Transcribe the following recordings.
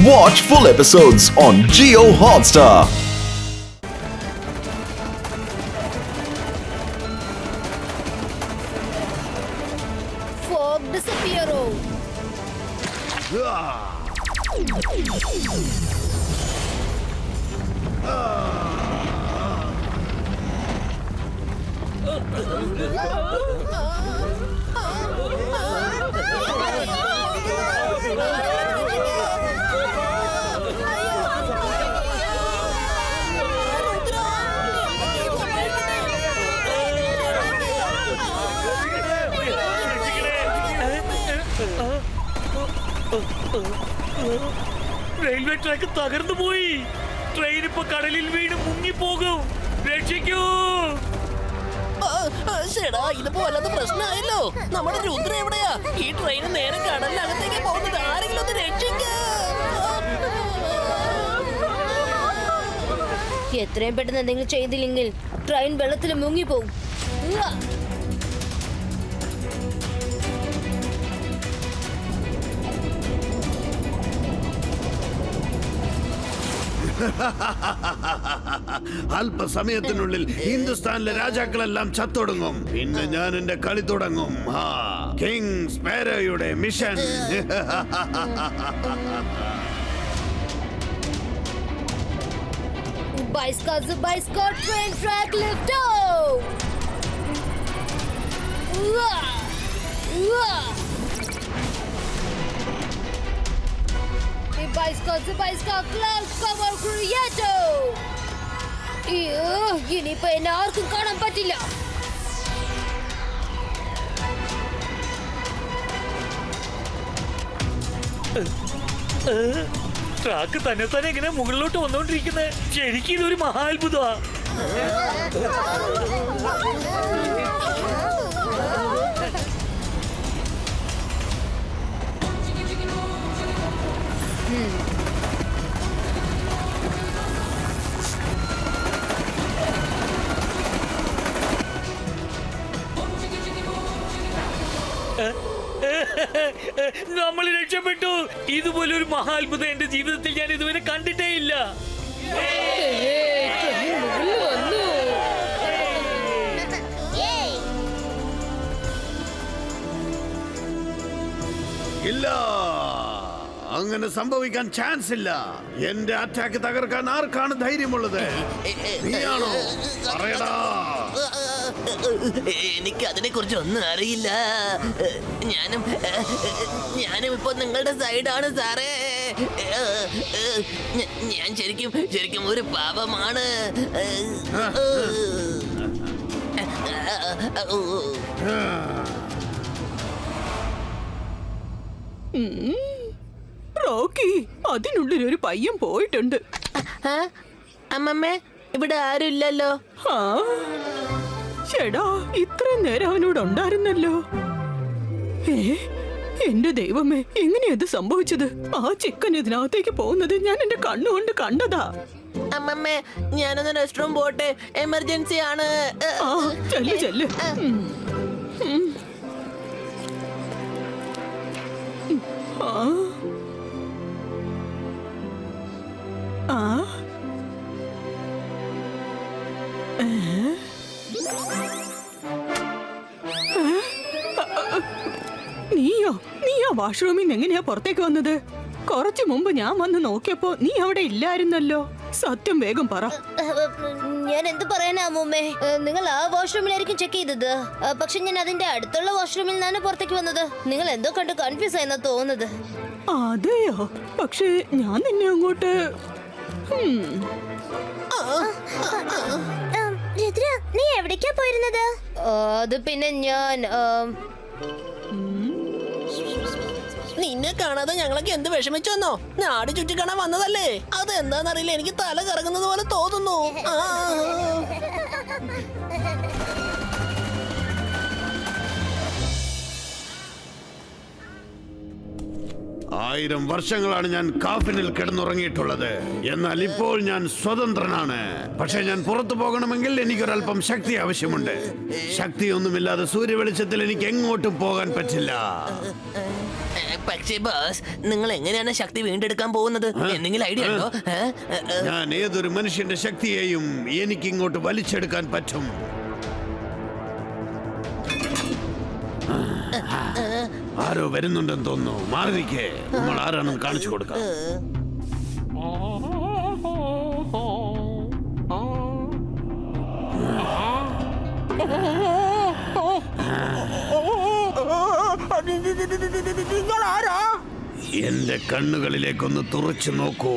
Watch full episodes on Jio Hotstar. Fog disappearo. Railway track തകർന്നു പോയി. Train ഇപ്പൊ കടലിൽ വീണ് മുങ്ങിപ്പോകും. രക്ഷിക്കൂ. ഇതുപോലത്തെ പ്രശ്നമായല്ലോ. നമ്മുടെ രുദ്ര എവിടെയാ? ഈ ട്രെയിൻ നേരെ കടലിനകത്തേക്ക് പോകുന്നത്. ആരെങ്കിലും ഒന്ന് രക്ഷിക്കൂ. എത്രയും പെട്ടെന്ന് എന്തെങ്കിലും ചെയ്തില്ലെങ്കിൽ ട്രെയിൻ വെള്ളത്തിൽ മുങ്ങിപ്പോകും. അല്പസമയത്തിനുള്ളിൽ ഹിന്ദുസ്ഥാനിലെ രാജാക്കളെല്ലാം ചത്തൊടുങ്ങും. പിന്നെ ഞാൻ എന്റെ കളി തുടങ്ങും. കിങ് സ്പാരോയുടെ mission. Bicycle train track lift off. Bicycle cloud cover creator. ഇനിയിപ്പോ എന്നെ ആർക്കും കാണാൻ പറ്റില്ല. ട്രാക്ക് തന്നെ തന്നെ ഇങ്ങനെ മുകളിലോട്ട് വന്നോണ്ടിരിക്കുന്നത് ശരിക്കും ഇതൊരു മഹാത്ഭുതമാ. നമ്മൾ രക്ഷപ്പെട്ടു. ഇതുപോലെ ഒരു മഹാത്ഭുതം എന്റെ ജീവിതത്തിൽ ഞാൻ ഇതുവരെ കണ്ടിട്ടേ ഇല്ല. ഇല്ല, അങ്ങനെ സംഭവിക്കാൻ ചാൻസ് ഇല്ല. എന്റെ അറ്റാക്ക് തകർക്കാൻ ആർക്കാണ് ധൈര്യമുള്ളത്? നീയാണോ? പറയടാ. എനിക്ക് അതിനെ കുറിച്ച് ഒന്നും അറിയില്ല. ഞാനും ഇപ്പൊ നിങ്ങളുടെ സൈഡാണ് സാറേ. ഞാൻ ശരിക്കും ഒരു പാപമാണ്. റോക്കി, അതിനുള്ളിൽ ഒരു പയ്യൻ പോയിട്ടുണ്ട്. അമ്മമ്മേ, ഇവിടെ ആരും ഇല്ലല്ലോ. ചേടാ, ഇത്രയും നേരം അവനോട് ഉണ്ടായിരുന്നല്ലോ. എന്റെ ദൈവമേ, എങ്ങനെയാ ഇത് സംഭവിച്ചത്? ആ ചിക്കൻ ഇതിനകത്തേക്ക് പോകുന്നത് ഞാൻ എന്റെ കണ്ണുകൊണ്ട് കണ്ടതാ. അമ്മമ്മേ, ഞാനൊന്ന് റെസ്റ്റ് റൂം പോട്ടെ. എമർജൻസി ആണ്. ചെല്ല് ചെല്ല്. നീയാ വാഷ്റൂമിൽ നിന്ന് എങ്ങനെയാ പുറത്തേക്ക് വന്നത്? കുറച്ചു മുമ്പ് ഞാൻ വന്ന് നോക്കിയപ്പോ നീ അവിടെ ഇല്ലായിരുന്നല്ലോ. സത്യം വേഗം പറ. ഞാൻ എന്ത് പറയാനാ അമ്മൂമ്മേ? നിങ്ങൾ ആ വാഷ്റൂമിലായിരിക്കും ചെക്ക് ചെയ്തത്. പക്ഷെ ഞാൻ അതിന്റെ അടുത്തുള്ള വാഷ്റൂമിൽ നിന്നാണ് പുറത്തേക്ക് വന്നത്. നിങ്ങൾ എന്തോ കണ്ട് കൺഫ്യൂസ് ആയെന്നാ തോന്നുന്നത്. അതെയോ? പക്ഷെ ഞാൻ നിന്നെ അങ്ങോട്ട് നീ എവിടേക്കാ പോയിരുന്നത്? അത് പിന്നെ ഞാൻ നിന്നെ കാണാതെ ഞങ്ങളൊക്കെ എന്ത് വിഷമിച്ചോന്നോ? നാട് ചുറ്റി കാണാൻ വന്നതല്ലേ. അത് എന്താന്നറിയില്ല, എനിക്ക് തല കറങ്ങുന്നത് പോലെ തോന്നുന്നു. 1000 വർഷങ്ങളാണ് ഞാൻ കാഫിനിൽ കിടന്നുറങ്ങിയിട്ടുള്ളത്. എന്നാൽ ഇപ്പോൾ ഞാൻ സ്വതന്ത്രനാണ്. പക്ഷെ ഞാൻ പുറത്തു പോകണമെങ്കിൽ എനിക്കൊരല്പം ശക്തി ആവശ്യമുണ്ട്. ശക്തിയൊന്നുമില്ലാതെ സൂര്യവെളിച്ചത്തിൽ എനിക്ക് എങ്ങോട്ടും പോകാൻ പറ്റില്ല. പക്ഷേ ബോസ്, നിങ്ങൾ എങ്ങനെയാണ് ശക്തി വീണ്ടെടുക്കാൻ പോകുന്നത്? എന്തെങ്കിലും ഐഡിയ ഉണ്ടോ? ഞാൻ ഏതൊരു മനുഷ്യന്റെ ശക്തിയെയും എനിക്ക് ഇങ്ങോട്ട് വലിച്ചെടുക്കാൻ പറ്റും. ആരോ വരുന്നുണ്ടെന്ന് തോന്നുന്നു. മാറി നിൽക്കേ, നമ്മൾ ആരാണെന്ന് കാണിച്ചു കൊടുക്കാം. നിങ്ങളാരാ? എന്റെ കണ്ണുകളിലേക്കൊന്ന് തുറച്ചു നോക്കൂ.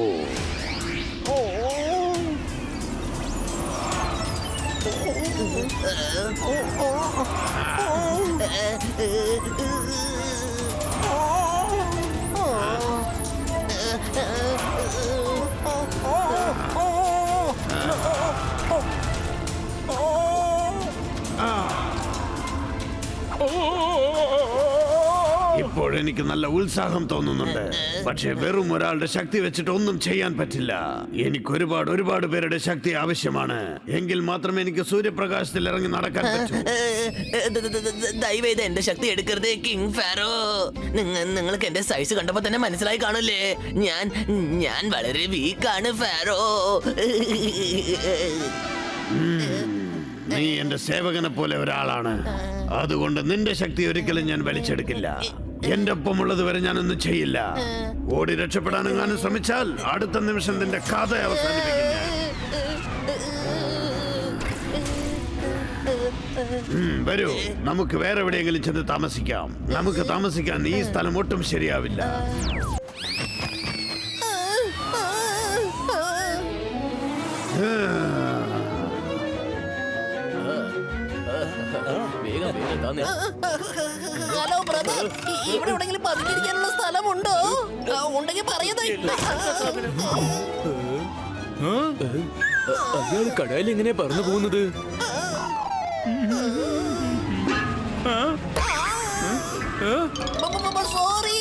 ഇപ്പോൾ എനിക്ക് നല്ല ഉത്സാഹം തോന്നുന്നുണ്ട്. പക്ഷെ വെറും ഒരാളുടെ ശക്തി വെച്ചിട്ട് ഒന്നും ചെയ്യാൻ പറ്റില്ല. എനിക്ക് ഒരുപാട് പേരുടെ ശക്തി ആവശ്യമാണ്. എങ്കിൽ മാത്രമേ എനിക്ക് സൂര്യപ്രകാശത്തിൽ ഇറങ്ങി നടക്കാൻ പറ്റൂ. ദയവേത് എന്റെ ശക്തി എടുക്കരുത് കിങ് ഫാരോ. നിങ്ങൾക്ക് എന്റെ സൈസ് കണ്ടപ്പോ തന്നെ മനസ്സിലായി കാണൂലേ, ഞാൻ വളരെ വീക്കാണ് ഫാരോ. നീ എന്റെ സേവകനെ പോലെ ഒരാളാണ്. അതുകൊണ്ട് നിന്റെ ശക്തി ഒരിക്കലും ഞാൻ വലിച്ചെടുക്കില്ല. എന്റെ ഒപ്പമുള്ളത് വരെ ഞാനൊന്നും ചെയ്യില്ല. ഓടി രക്ഷപ്പെടാനെങ്ങാനും ശ്രമിച്ചാൽ അടുത്ത നിമിഷം നിന്റെ കഥ അവസാനിപ്പിക്കും ഞാൻ. വരൂ, നമുക്ക് വേറെ എവിടെയെങ്കിലും ചെന്ന് താമസിക്കാം. നമുക്ക് താമസിക്കാൻ ഈ സ്ഥലം ഒട്ടും ശരിയാവില്ല. ഹലോ ബ്രദർ, ഇവിടെ എവിടെയെങ്കിലും പതുങ്ങിയിരിക്കാനുള്ള സ്ഥലമുണ്ടോ? ഉണ്ടെങ്കിൽ പറയുന്നേ. അയാൾ കടയിൽ എങ്ങനെയാ പറന്നു പോകുന്നത്? സോറി.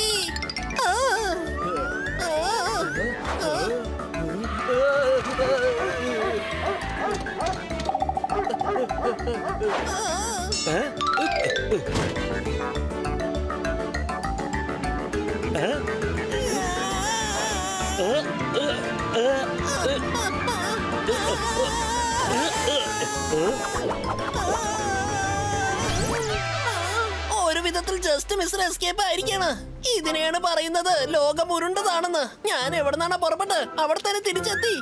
ഒരു വിധത്തിൽ ജസ്റ്റ് മിസ്റ്റർ എസ്കേപ്പ് ആയിരിക്കാണ്. ഇതിനെയാണ് പറയുന്നത് ലോകം ഉരുണ്ടതാണെന്ന്. ഞാൻ എവിടെ നിന്നാണ് പുറപ്പെട്ട് അവിടെ തന്നെ തിരിച്ചെത്തി.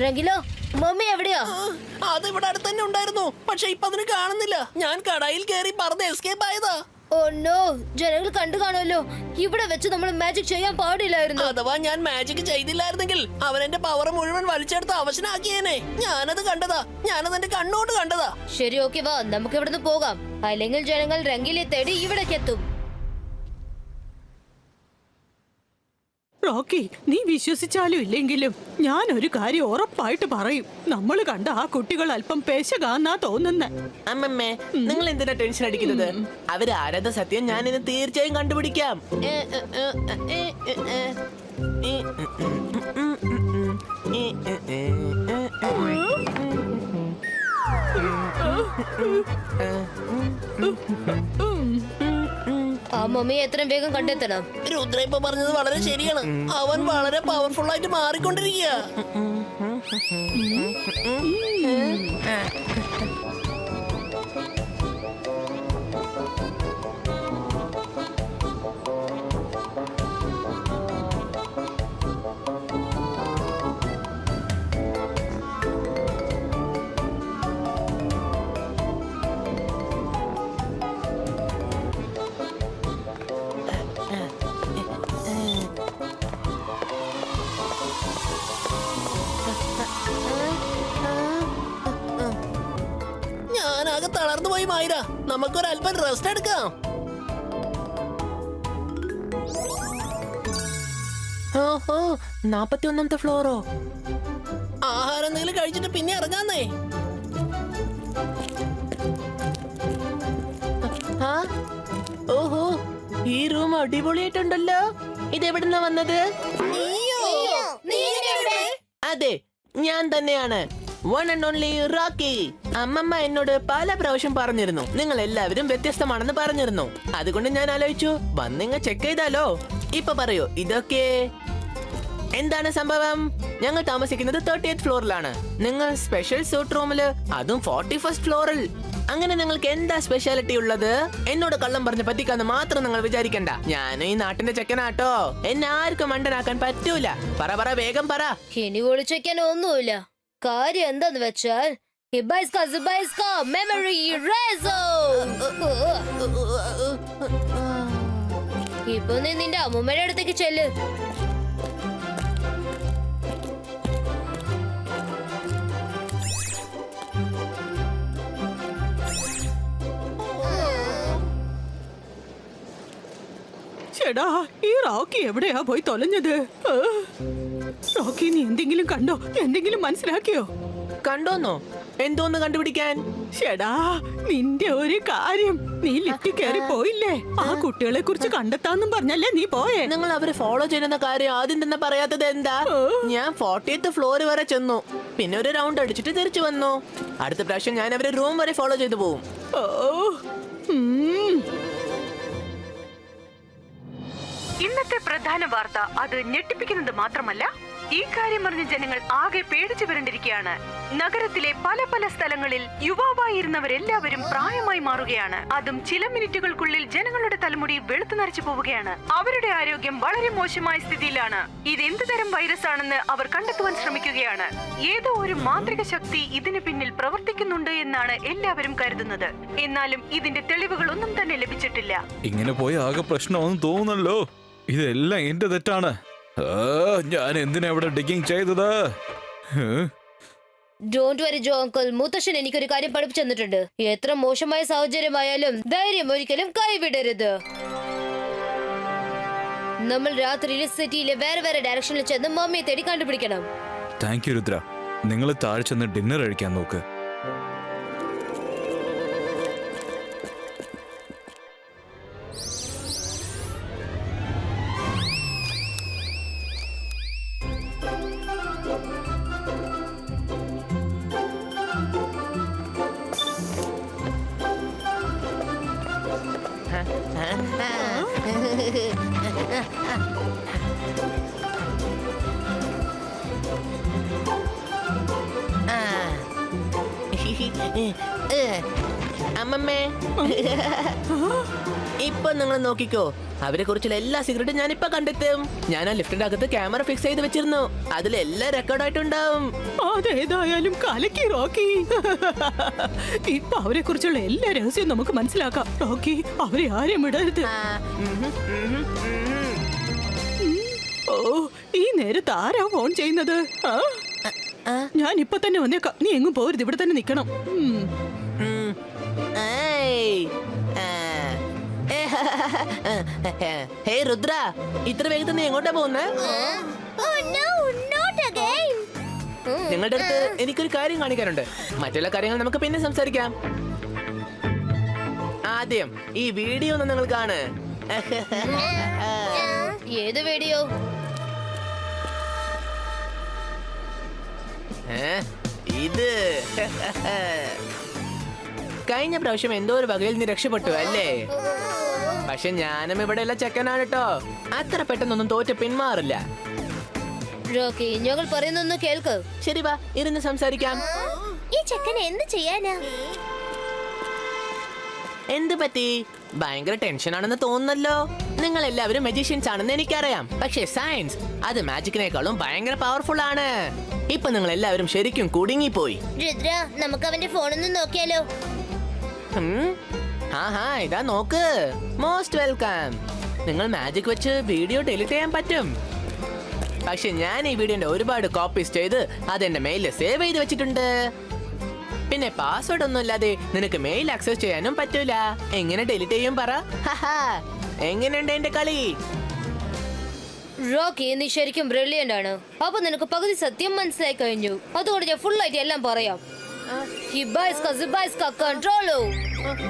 രംഗിലോ, മമ്മി എവിടെയാ? അത് ഇവിടെ അടുത്ത് തന്നെ ഉണ്ടായിരുന്നു. പക്ഷെ ഇപ്പൊ അതിന് കാണുന്നില്ല. ഞാൻ കടയിൽ കയറി പറന്ന് എസ്കേപ്പ് ആയതാ. ഓ നോ, ജനങ്ങൾ കണ്ടു കാണുമല്ലോ. ഇവിടെ വെച്ച് നമ്മൾ മാജിക് ചെയ്യാൻ പാടില്ലായിരുന്നു. അഥവാ ഞാൻ മാജിക് ചെയ്തില്ലായിരുന്നെങ്കിൽ അവൻ എന്റെ പവർ മുഴുവൻ വലിച്ചെടുത്ത് അവശനാക്കിയേനെ. ഞാനത് കണ്ടതാ. ഞാനത് എന്റെ കണ്ണോട്ട് കണ്ടതാ. ശരി, ഓക്കെ, വാ, നമുക്ക് ഇവിടുന്ന് പോകാം. അല്ലെങ്കിൽ ജനങ്ങൾ രംഗിലെ തേടി ഇവിടേക്ക് എത്തും. റോക്കി, നീ വിശ്വസിച്ചാലും ഇല്ലെങ്കിലും ഞാൻ ഒരു കാര്യം ഉറപ്പായിട്ട് പറയും. നമ്മൾ കണ്ട ആ കുട്ടികൾ അല്പം പേശകാന്നാ തോന്നുന്നേ. അമ്മമ്മേ, നിങ്ങൾ എന്തിനാ ടെൻഷൻ അടിക്കുന്നത്? അവരാരത സത്യം ഞാൻ ഇന്ന് തീർച്ചയായും കണ്ടുപിടിക്കാം. ആ മമ്മിയെ എത്രയും വേഗം കണ്ടെത്തണം. രുദ്ര ഇപ്പൊ പറഞ്ഞത് വളരെ ശരിയാണ്. അവൻ വളരെ പവർഫുൾ ആയിട്ട് മാറിക്കൊണ്ടിരിക്കുക. ഞാനാകെ തളർന്നു പോയി മായിര. നമുക്കൊരല്പം റെസ്റ്റ് എടുക്കാം. ഓഹോ, 41ാമത്തെ ഫ്ലോറോ? ആഹാരം എന്തെങ്കിലും കഴിച്ചിട്ട് പിന്നെ ഇറങ്ങാന്നേ. ഓഹോ, ഈ റൂം അടിപൊളിയായിട്ടുണ്ടല്ലോ. ഇതെവിടുന്നാ വന്നത്? അതെ, ഞാൻ തന്നെയാണ്. One and only Rocky. അമ്മമ്മ എന്നോട് പല പ്രാവശ്യം പറഞ്ഞിരുന്നു നിങ്ങൾ എല്ലാവരും വ്യത്യസ്തമാണെന്ന് പറഞ്ഞിരുന്നു. അതുകൊണ്ട് ഞാൻ ആലോചിച്ചു വന്നിങ്ങ ചെക്ക് ചെയ്താലോ. ഇപ്പൊ പറയൂ ഇതൊക്കെ എന്താണ് സംഭവം? ഞങ്ങൾ താമസിക്കുന്നത് 30th ഫ്ലോറിലാണ്. നിങ്ങൾ സ്പെഷ്യൽ സൂട്ട് റൂമില്, അതും 41st ഫ്ലോറിൽ. അങ്ങനെ നിങ്ങൾക്ക് എന്താ സ്പെഷ്യാലിറ്റി ഉള്ളത്? എന്നോട് കള്ളം പറഞ്ഞ് പറ്റിക്കാന്ന് മാത്രം നിങ്ങൾ വിചാരിക്കണ്ട. ഞാൻ ഈ നാട്ടിന്റെ ചെക്കനാട്ടോ. എന്നെ ആർക്കും മണ്ടനാക്കാൻ പറ്റൂല. പറ വേഗം പറ. ഇനി ഒളിച്ചേക്കാൻ ഒന്നുമില്ല. കാര്യം എന്താന്ന് വെച്ചാൽ മെമ്മറി ഇപ്പൊ നീ നിന്റെ അമ്മൂമ്മയുടെ അടുത്തേക്ക് ചെല്ല്. ചേടാ, ഈ റോക്കി എവിടെയാ പോയി തൊലഞ്ഞത്? റോക്കി, നീ എന്തെങ്കിലും കണ്ടോ? എന്തെങ്കിലും മനസ്സിലാക്കിയോ? കണ്ടോന്നോ? എന്തോന്ന് കണ്ടുപിടിക്കാൻ? ചേടാ, നിന്റെ ഒരു കാര്യം, നീ ലിഫ്റ്റിൽ കയറി പോയില്ലേ? ആ കുട്ടികളെ കുറിച്ച് കണ്ടെത്താന്നും പറഞ്ഞല്ലേ നീ പോയേ? നിങ്ങൾ അവരെ ഫോളോ ചെയ്യുന്ന കാര്യം ആദ്യം തന്നെ പറയാത്തത് എന്താ? ഞാൻ 40th ഫ്ലോർ വരെ ചെന്നു, പിന്നെ ഒരു റൗണ്ട് അടിച്ചിട്ട് തിരിച്ചു വന്നു. അടുത്ത പ്രാവശ്യം ഞാൻ അവരെ റൂം വരെ ഫോളോ ചെയ്തു പോവും. ഇന്നത്തെ പ്രധാന വാർത്ത അത് ഞെട്ടിപ്പിക്കുന്നത് മാത്രമല്ല, ഈ കാര്യം അറിഞ്ഞ ജനങ്ങൾ ആകെ പേടിച്ചു വരണ്ടിരിക്കുകയാണ്. നഗരത്തിലെ പല സ്ഥലങ്ങളിൽ യുവാവായിരുന്നവരെല്ലാവരും പ്രായമായി മാറുകയാണ്. അതും ചില മിനിറ്റുകൾക്കുള്ളിൽ ജനങ്ങളുടെ തലമുടി വെളുത്തു നരച്ചു പോവുകയാണ്. അവരുടെ ആരോഗ്യം വളരെ മോശമായ സ്ഥിതിയിലാണ്. ഇത് എന്ത് തരം വൈറസ് ആണെന്ന് അവർ കണ്ടെത്തുവാൻ ശ്രമിക്കുകയാണ്. ഏതോ ഒരു മാന്ത്രിക ശക്തി ഇതിന് പിന്നിൽ പ്രവർത്തിക്കുന്നുണ്ട് എന്നാണ് എല്ലാവരും കരുതുന്നത്. എന്നാലും ഇതിന്റെ തെളിവുകളൊന്നും തന്നെ ലഭിച്ചിട്ടില്ല. ഇങ്ങനെ പോയി ആകെ പ്രശ്നമൊന്നും തോന്നുന്നല്ലോ. ഇതെല്ലാം എന്റെ തെറ്റാണ്. ഞാൻ എന്തിനാ ഇവിടെ ഡിഗിങ് ചെയ്തത്? ഡോണ്ട് വരി ജോ അങ്കിൾ, മുത്തശ്ശൻ എനിക്കൊരു കാര്യം പഠിപ്പിച്ചു തന്നിട്ടുണ്ട്. എത്ര മോശമായ സാഹചര്യമായാലും ധൈര്യം ഒരിക്കലും കൈവിടരുത്. നമ്മൾ രാത്രിയിൽ സിറ്റിയിലെ വേറെ ഡയറക്ഷനിൽ ചെന്ന് മമ്മിയെ തേടി കണ്ടുപിടിക്കണം. Thank you Rudra. നിങ്ങൾ താഴെ ചെന്ന് ഡിന്നർ കഴിക്കാൻ നോക്ക്. അമ്മമ്മേ, ഇപ്പൊ നിങ്ങൾ നോക്കിക്കോ, അവരെ കുറിച്ചുള്ള എല്ലാ സീക്രട്ടും ഞാൻ ഇപ്പൊ കണ്ടെത്തും. ഞാൻ ആ ലിഫ്റ്റിന്റെ അകത്ത് ക്യാമറ ഫിക്സ് ചെയ്ത് വെച്ചിരുന്നു. അതിലെല്ലാം റെക്കോർഡായിട്ടുണ്ടാവും. അതേതായാലും കലക്കി റോക്കി. ഇപ്പൊ അവരെ കുറിച്ചുള്ള എല്ലാ രഹസ്യവും നമുക്ക് മനസ്സിലാക്കാം. റോക്കി, അവരെ ആരും വിടരുത്. ഓ, ഈ നേരത്ത് ആരാ ഫോൺ ചെയ്യുന്നത്? ഞാൻ ഇപ്പൊ തന്നെ വന്നേക്കാം. നീ എങ്ങും പോരുത്, ഇവിടെ തന്നെ നിക്കണം. ഹേ രുദ്ര, ഇത്ര വേഗത്തിൽ നീ എങ്ങോട്ടാ പോകുന്നേ? നിങ്ങളുടെ അടുത്ത് എനിക്കൊരു കാര്യം കാണിക്കാനുണ്ട്. മറ്റുള്ള കാര്യങ്ങൾ നമുക്ക് പിന്നെ സംസാരിക്കാം. ആദ്യം ഈ വീഡിയോ ഒന്ന് നിങ്ങൾ കാണ്. ഏത് വീഡിയോ? ഇത് കഴിഞ്ഞ പ്രാവശ്യം എന്തോ ഒരു വകയിൽ നീ രക്ഷപ്പെട്ടു അല്ലേ? പക്ഷെ ഞാനും ഇവിടെ ഉള്ള ചെക്കനാണ് കേട്ടോ. അത്ര പെട്ടെന്നൊന്നും തോറ്റ് പിന്മാറില്ല. റോക്കി, ഞങ്ങൾ പറയുന്നൊന്ന് കേൾക്ക്. ശരി, വാ ഇരുന്ന് സംസാരിക്കാം. ഈ ചെക്കൻ എന്ത് ചെയ്യാനാ? എന്ത് പറ്റി? ഭയങ്കര ടെൻഷൻ ആണെന്ന് തോന്നുന്നല്ലോ. നിങ്ങൾ എല്ലാവരും മജീഷ്യൻസ് ആണെന്ന് എനിക്കറിയാം. പക്ഷേ സയൻസ് അത് മാജിക്കിനേക്കാളും ഭയങ്കര പവർഫുൾ ആണ്. ഇപ്പൊ നിങ്ങൾ എല്ലാവരും ശരിക്കും കുടുങ്ങിപ്പോയി. രുദ്ര, നമുക്ക് അവന്റെ ഫോണൊന്ന് നോക്കിയാലോ? ഇതാ നോക്ക്. Most welcome. നിങ്ങൾ മാജിക് വെച്ച് വീഡിയോ ഡിലീറ്റ് ചെയ്യാൻ പറ്റും. പക്ഷെ ഞാൻ ഈ വീഡിയോന്റെ ഒരുപാട് കോപ്പീസ് ചെയ്ത് അതെന്റെ മെയിലിൽ സേവ് ചെയ്ത് വെച്ചിട്ടുണ്ട്. പിന്നെ പാസ്വേഡ് ഒന്നും ഇല്ലാതെ നിനക്ക് മെയിൽ ആക്സസ് ചെയ്യാനും പറ്റൂല. എങ്ങനെ ഡിലീറ്റ് ചെയ്യും പറ? എങ്ങനെയുണ്ട് എന്റെ കളി? റോക്കി, നീ ശരിക്കും ബ്രില്യന്റ് ആണ്. അപ്പൊ നിനക്ക് പകുതി സത്യം മനസ്സിലായി കഴിഞ്ഞു. അതുകൊണ്ട് ഞാൻ ഫുൾ ആയിട്ട് എല്ലാം പറയാം.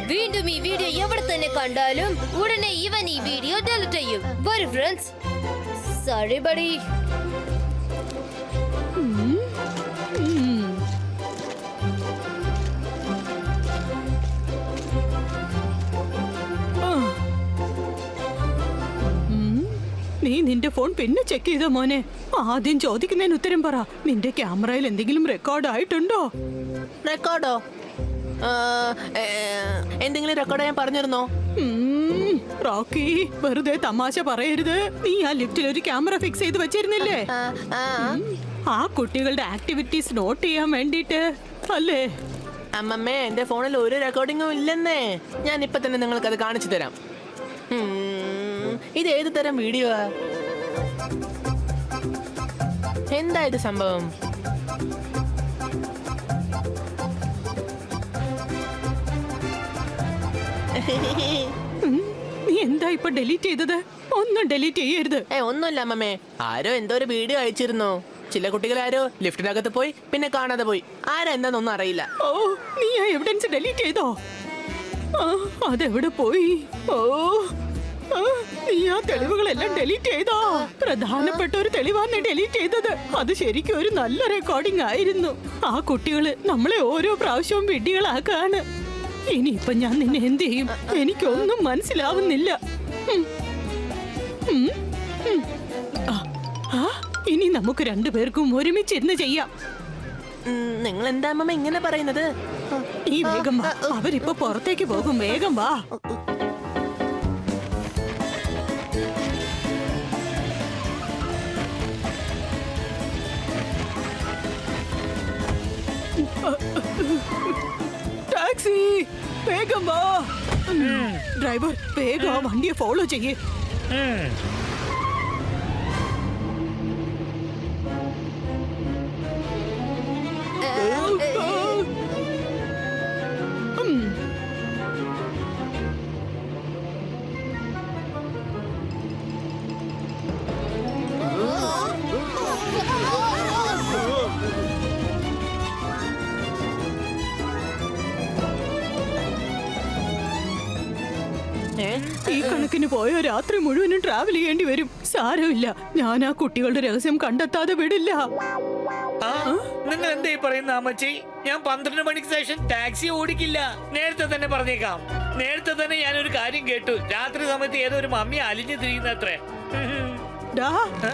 വീണ്ടും ഈ വീഡിയോ എവിടെ തന്നെ കണ്ടാലും ഉടനെ ഇവൻ ഈ വീഡിയോ ഡിലീറ്റ് ചെയ്യും. വരൂ ഫ്രണ്ട്സ്. Sorry buddy. നീ നിന്റെ ഫോൺ പിന്നെ ചെക്ക് ചെയ്തോ മോനെ? ആദ്യം ചോദിക്കുന്നതിന് ഉത്തരം പറ. നിന്റെ ക്യാമറയിൽ എന്തെങ്കിലും റെക്കോർഡ് ആയിട്ടുണ്ടോ? റെക്കോർഡോ? എന്തെങ്കിലും റെക്കോർഡ് ഞാൻ പറഞ്ഞിരുന്നോ? റോക്കി, വെറുതെ തമാശ പറയരുത്. നീ ആ ലിഫ്റ്റിൽ ഒരു ക്യാമറ ഫിക്സ് ചെയ്ത് വെച്ചിരുന്നില്ലേ? ആ കുട്ടികളുടെ ആക്ടിവിറ്റീസ് നോട്ട് ചെയ്യാൻ വേണ്ടിട്ട് അല്ലേ? അമ്മമ്മേ, എന്റെ ഫോണിൽ ഒരു റെക്കോർഡിങ്ങും ഇല്ലെന്നേ. ഞാൻ ഇപ്പൊ തന്നെ നിങ്ങൾക്ക് അത് കാണിച്ചു തരാം. ഇത് ഏത് തരം വീഡിയോ? എന്താ ഇത് സംഭവം? നീ എന്താ ഇപ്പൊ ഡിലീറ്റ് ചെയ്തത്? ഒന്നും ഡിലീറ്റ് ചെയ്യരുത്. ഒന്നുമില്ല അമ്മമ്മേ. ആരോ എന്തോ ഒരു വീഡിയോ അയച്ചിരുന്നു. ചില കുട്ടികൾ ആരോ ലിഫ്റ്റിനകത്ത് പോയി പിന്നെ കാണാതെ പോയി. ആരാ എന്താന്നൊന്നും അറിയില്ല. ഓ, നീ ആ എവിഡൻസ് ഡിലീറ്റ് ചെയ്തോ? അതെവിടെ പോയി? ഓ, നീ ആ തെളിവുകളെല്ലാം ഡിലീറ്റ് ചെയ്തോ? പ്രധാനപ്പെട്ട ഒരു തെളിവാണ് ഡിലീറ്റ് ചെയ്തത്. അത് ശരിക്കും ഒരു നല്ല റെക്കോർഡിംഗ് ആയിരുന്നു. ആ കുട്ടികള് നമ്മളെ ഓരോ പ്രാവശ്യവും വിഡ്ഢികളാക്കാണ്. ഇനിയിപ്പൊ ഞാൻ നിന്നെ എന്ത് ചെയ്യും? എനിക്കൊന്നും മനസ്സിലാവുന്നില്ല. ഇനി നമുക്ക് രണ്ടുപേർക്കും ഒരുമിച്ചിരുന്ന് ചെയ്യാം. നിങ്ങൾ എന്താ അമ്മമ്മ ഇങ്ങനെ പറയുന്നത്? നീ വേഗം വാ, അവരിപ്പോ പുറത്തേക്ക് പോകും. വേഗം വാ. ടാക്സി, വേഗം വാ. ഡ്രൈവർ, വേഗം ആ വണ്ടിയെ ഫോളോ ചെയ്യേ. ഈ കണക്കിന് പോയ രാത്രി മുഴുവനും ട്രാവൽ ചെയ്യേണ്ടി വരും. സാരമില്ല, ഞാൻ ആ കുട്ടികളുടെ രഹസ്യം കണ്ടെത്താതെ വിടില്ല. നിങ്ങൾ എന്താ പറയുന്ന അമ്മച്ചി? ഞാൻ 12 മണിക്ക് ശേഷം ടാക്സി ഓടിക്കില്ല. നേരത്തെ തന്നെ പറഞ്ഞേക്കാം. നേരത്തെ തന്നെ ഞാനൊരു കാര്യം കേട്ടു. രാത്രി സമയത്ത് ഏതോ ഒരു മമ്മി അലിഞ്ഞു തിരിയുന്നത്രേ.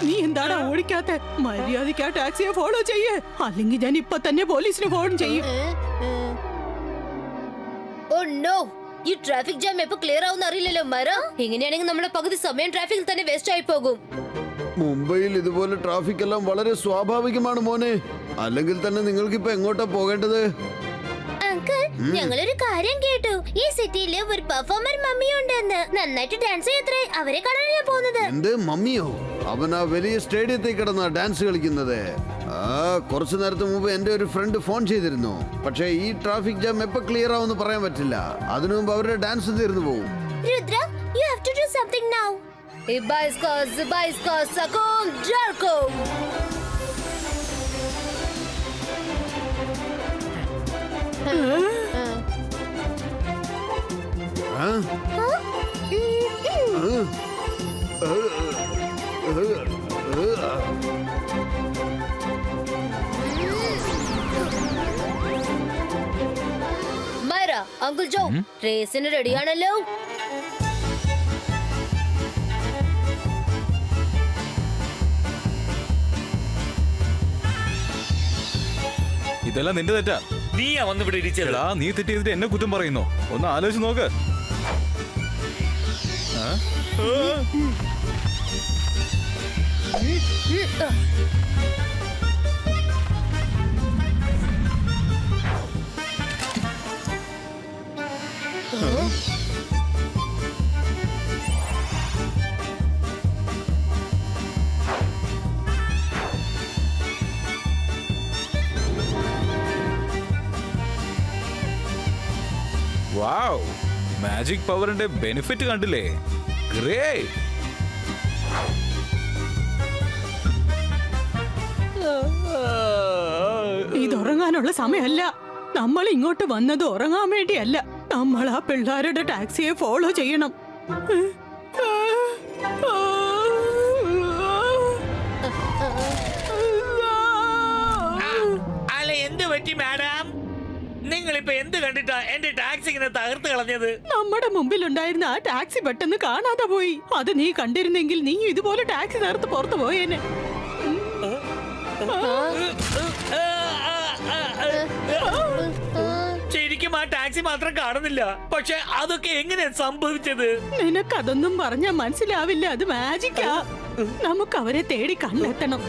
നീ എന്താടാ ഓടിക്കാത്ത? മര്യാദയ്ക്ക് ആ ടാക്സിയെ ഫോളോ ചെയ്യേ, അല്ലെങ്കിൽ ഞാൻ ഇപ്പൊ തന്നെ പോലീസിന് ഫോൺ ചെയ്യും. ഓ നോ, ഈ ട്രാഫിക് ജാം എപ്പോ ക്ലിയർ ആവുന്ന അറിയില്ലല്ലോ മര. ഇങ്ങനെയാണെങ്കിൽ നമ്മുടെ പകുതി സമയം ട്രാഫിക്കിൽ തന്നെ വേസ്റ്റ് ആയി പോകും. മുംബൈയിൽ ഇതുപോലെ ട്രാഫിക് എല്ലാം വളരെ സ്വാഭാവികമാണ് മോനെ. അല്ലെങ്കിൽ തന്നെ നിങ്ങൾക്ക് ഇപ്പൊ എങ്ങോട്ടാ പോകേണ്ടത്? അങ്കിൾ, ഞങ്ങളൊരു കാര്യം കേട്ടു. ഈ സിറ്റിയില് ഒരു പെർഫോമർ മമ്മി ഉണ്ടെന്ന്. നന്നായിട്ട് ഡാൻസ് ചെയ്യത്രേ. അവരെ കാണാൻ ഞാൻ പോകുന്നത്. എന്ത് മമ്മിയോ? അവൻ ആ വലിയ സ്റ്റേഡിയത്തിൽ കിടന്ന ഡാൻസ് കളിക്കുന്നത്. കുറച്ചു നേരത്തെ മുമ്പ് എന്റെ ഒരു ഫ്രണ്ട് ഫോൺ ചെയ്തിരുന്നു. പക്ഷേ ഈ ട്രാഫിക് ജാം എപ്പോ ക്ലിയർ ആവുമെന്ന് പറയാൻ പറ്റില്ല. അതിനു മുമ്പ് അവരുടെ ഡാൻസ് തീർന്നു പോകും. Rudra, you have to do something now. Ibaiska Sakum Jarko. Myra, uncle Joe റേസിന് റെഡിയാണല്ലോ. ഇതെല്ലാം നിന്റെ തെറ്റാ. നീയാ വന്നിവിടെ ഇടിച്ചതാ. നീ തെറ്റ് ചെയ്തിട്ട് എന്നെ കുറ്റം പറയുന്നു. ഒന്ന് ആലോചിച്ച് നോക്ക്. വാവ്, മാജിക് പവറിന്റെ ബെനിഫിറ്റ് കണ്ടില്ലേ? ഗ്രേറ്റ്. ഇത് ഉറങ്ങാനുള്ള സമയമല്ല. നമ്മൾ ഇങ്ങോട്ട് വന്നത് ഉറങ്ങാൻ വേണ്ടിയല്ല. നമ്മൾ ആ പിള്ളേരുടെ ടാക്സിയെ ഫോളോ ചെയ്യണം. അല്ല, എന്ത് പറ്റി മാഡം? നിങ്ങളിപ്പോ എന്ത് കണ്ടിട്ടാ എന്റെ ടാക്സി ഇങ്ങനെ തകർത്ത് കളഞ്ഞത്? നമ്മുടെ മുമ്പിലുണ്ടായിരുന്ന ആ ടാക്സി പെട്ടെന്ന് കാണാതെ പോയി. അത് നീ കണ്ടിരുന്നെങ്കിൽ നീ ഇതുപോലെ ടാക്സി നേരത്ത് പുറത്തു പോയേനെ. ശരിക്കും ആ ടാക്സി മാത്രം കാണുന്നില്ല. പക്ഷെ അതൊക്കെ എങ്ങനെയാ സംഭവിച്ചത്? നിനക്കതൊന്നും പറഞ്ഞാ മനസ്സിലാവില്ല. അത് മാജിക്കാ. നമുക്ക് അവരെ തേടി കണ്ടെത്തണം.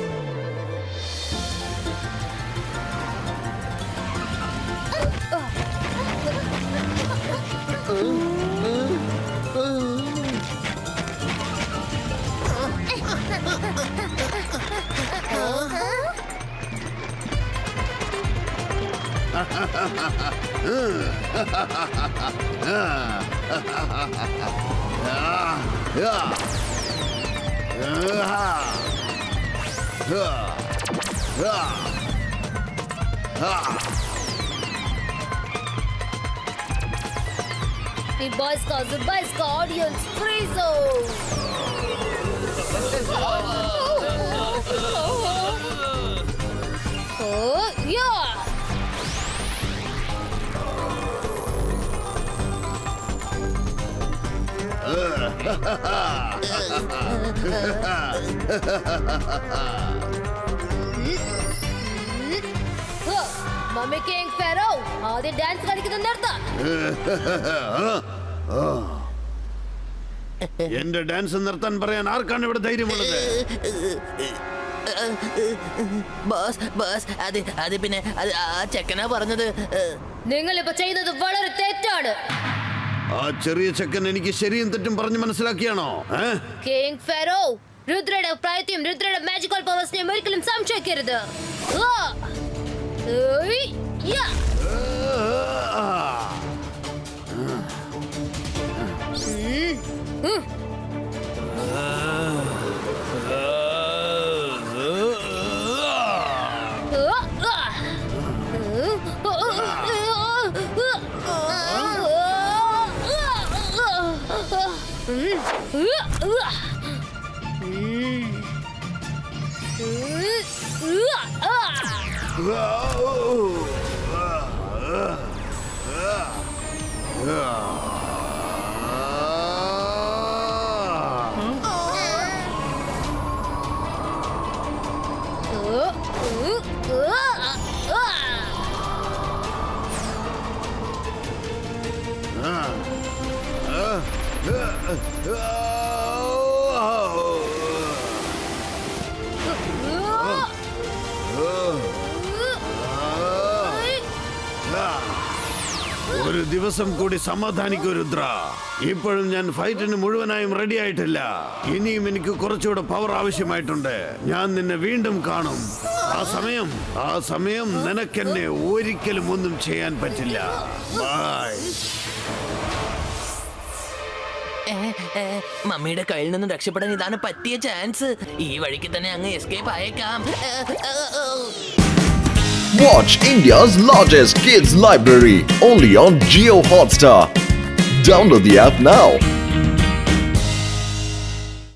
Zubaiska audience free zone. Oh, yeah. Mummy King Pharaoh, ആദ്യം ഡാൻസ് കളിക്കുന്നത് നിർത്താം. എന്റെ ഡാൻസ് നിർത്താൻ പറയാൻ ആർക്കാണ് ഇവിടെ ധൈര്യമുള്ളത്? അത് പിന്നെ ആ ചെക്കനാ പറഞ്ഞത്. നിങ്ങൾ ഇപ്പൊ ചെയ്യുന്നത് വളരെ തെറ്റാണ്. ആ ചെറിയ ചെക്കൻ എനിക്ക് ശരിയും തെറ്റും പറഞ്ഞു മനസ്സിലാക്കിയാണോ? കിങ് ഫെറോ, രുദ്രയുടെ പ്രായത്തെയും രുദ്രയുടെ മാജിക്കൽ പവേഴ്സിനെയും ഒരിക്കലും സംശയിക്കരുത്. ഒരു ദിവസം കൂടി സമാധാനിക്കൂ രുദ്ര. ഇപ്പോഴും ഞാൻ ഫൈറ്റിന് മുഴുവനായും റെഡി ആയിട്ടില്ല. ഇനിയും എനിക്ക് കുറച്ചുകൂടെ പവർ ആവശ്യമായിട്ടുണ്ട്. ഞാൻ നിന്നെ വീണ്ടും കാണും. ആ സമയം നിനക്കെന്നെ ഒരിക്കലും ഒന്നും ചെയ്യാൻ പറ്റില്ല. ബൈ. മമ്മിയുടെ കയ്യിൽ നിന്നും രക്ഷപ്പെടാൻ ഇതാണ് പറ്റിയ ചാൻസ്. ഈ വഴിക്ക് തന്നെ അങ്ങ് എസ്കേപ്പ് ആയേക്കാം. Watch India's largest kids library only on Jio Hotstar. Download the app now.